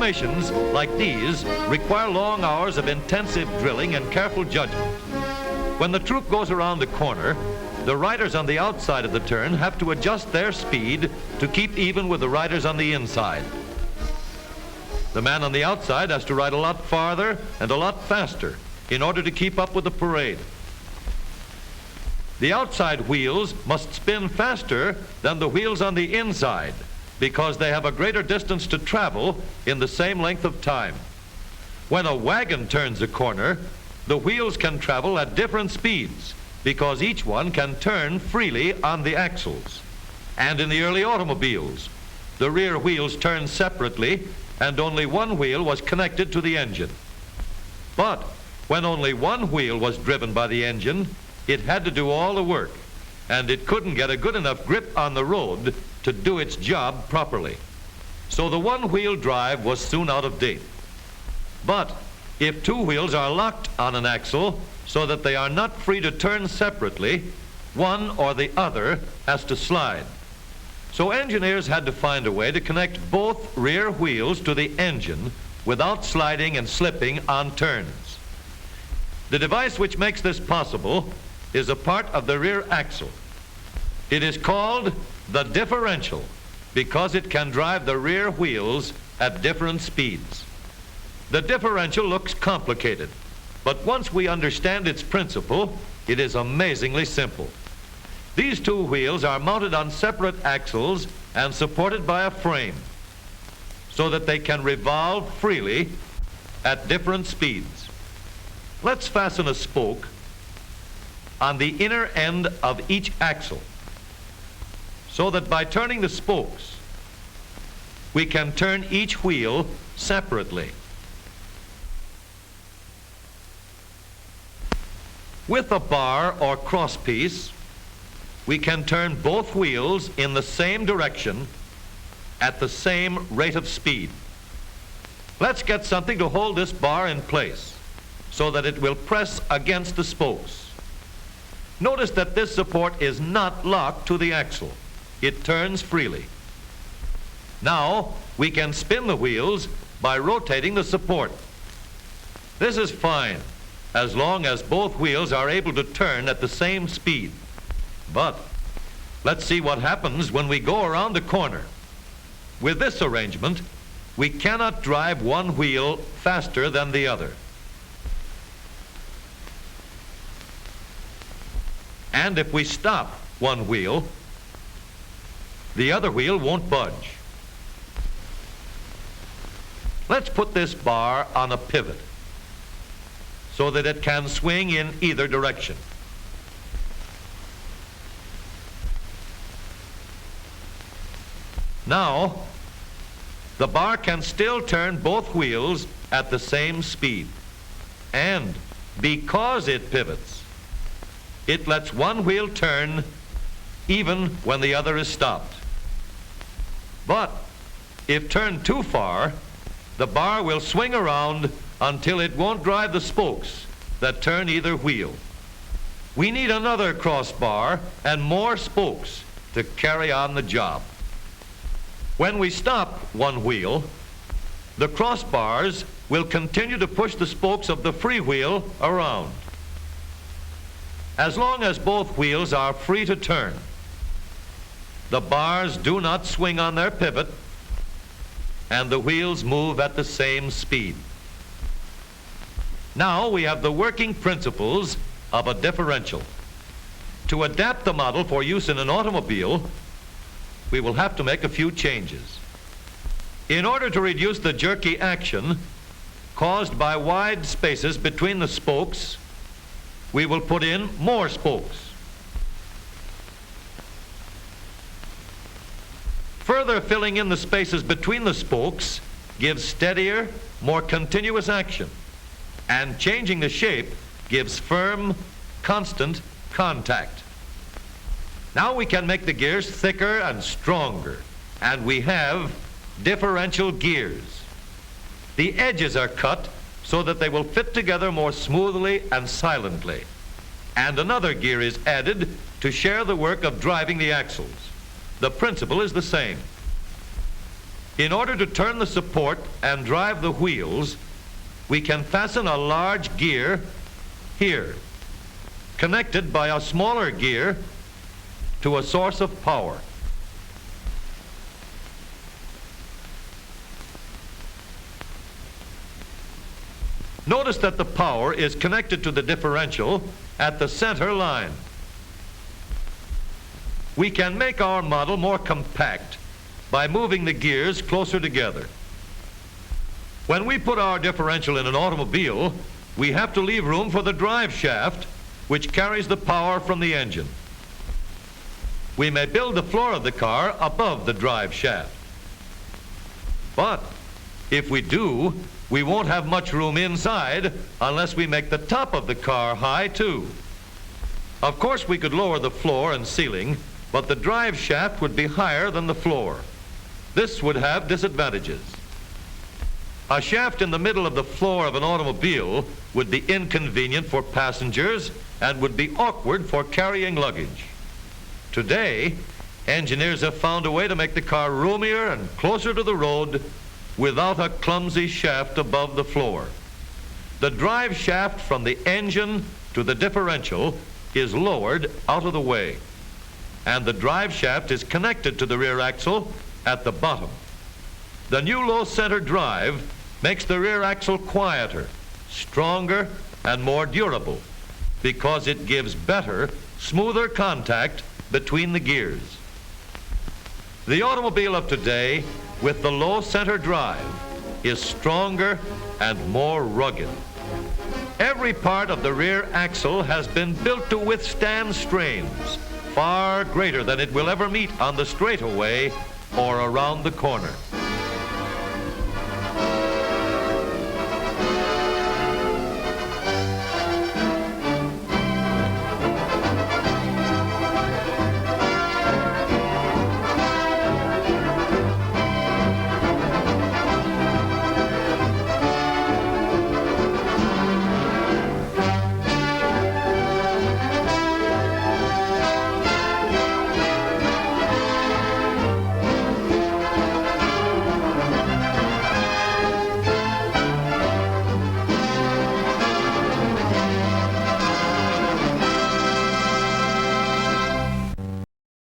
Formations like these require long hours of intensive drilling and careful judgment. When the troop goes around the corner, the riders on the outside of the turn have to adjust their speed to keep even with the riders on the inside. The man on the outside has to ride a lot farther and a lot faster in order to keep up with the parade. The outside wheels must spin faster than the wheels on the inside because they have a greater distance to travel in the same length of time. When a wagon turns a corner, the wheels can travel at different speeds because each one can turn freely on the axles. And in the early automobiles, the rear wheels turned separately and only one wheel was connected to the engine. But when only one wheel was driven by the engine, it had to do all the work, and it couldn't get a good enough grip on the road to do its job properly. So the one-wheel drive was soon out of date. But if two wheels are locked on an axle so that they are not free to turn separately, one or the other has to slide. So engineers had to find a way to connect both rear wheels to the engine without sliding and slipping on turns. The device which makes this possible is a part of the rear axle. It is called the differential because it can drive the rear wheels at different speeds. The differential looks complicated, but once we understand its principle, it is amazingly simple. These two wheels are mounted on separate axles and supported by a frame so that they can revolve freely at different speeds. Let's fasten a spoke on the inner end of each axle so that by turning the spokes, we can turn each wheel separately. With a bar or crosspiece, we can turn both wheels in the same direction at the same rate of speed. Let's get something to hold this bar in place so that it will press against the spokes. Notice that this support is not locked to the axle. It turns freely. Now we can spin the wheels by rotating the support. This is fine as long as both wheels are able to turn at the same speed. But let's see what happens when we go around the corner. With this arrangement, we cannot drive one wheel faster than the other. And if we stop one wheel, the other wheel won't budge. Let's put this bar on a pivot so that it can swing in either direction. Now, the bar can still turn both wheels at the same speed. And because it pivots, it lets one wheel turn even when the other is stopped. But if turned too far, the bar will swing around until it won't drive the spokes that turn either wheel. We need another crossbar and more spokes to carry on the job. When we stop one wheel, the crossbars will continue to push the spokes of the free wheel around. As long as both wheels are free to turn, the bars do not swing on their pivot and the wheels move at the same speed. Now we have the working principles of a differential. To adapt the model for use in an automobile, we will have to make a few changes. In order to reduce the jerky action caused by wide spaces between the spokes, we will put in more spokes. Further filling in the spaces between the spokes gives steadier, more continuous action, and changing the shape gives firm, constant contact. Now we can make the gears thicker and stronger, and we have differential gears. The edges are cut so that they will fit together more smoothly and silently, and another gear is added to share the work of driving the axles. The principle is the same. In order to turn the support and drive the wheels, we can fasten a large gear here, connected by a smaller gear to a source of power. Notice that the power is connected to the differential at the center line. We can make our model more compact by moving the gears closer together. When we put our differential in an automobile, we have to leave room for the drive shaft, which carries the power from the engine. We may build the floor of the car above the drive shaft. But if we do, we won't have much room inside unless we make the top of the car high too. Of course, we could lower the floor and ceiling, but the drive shaft would be higher than the floor. This would have disadvantages. A shaft in the middle of the floor of an automobile would be inconvenient for passengers and would be awkward for carrying luggage. Today, engineers have found a way to make the car roomier and closer to the road without a clumsy shaft above the floor. The drive shaft from the engine to the differential is lowered out of the way, and the drive shaft is connected to the rear axle at the bottom. The new low center drive makes the rear axle quieter, stronger, and more durable because it gives better, smoother contact between the gears. The automobile of today with the low center drive is stronger and more rugged. Every part of the rear axle has been built to withstand strains far greater than it will ever meet on the straightaway or around the corner.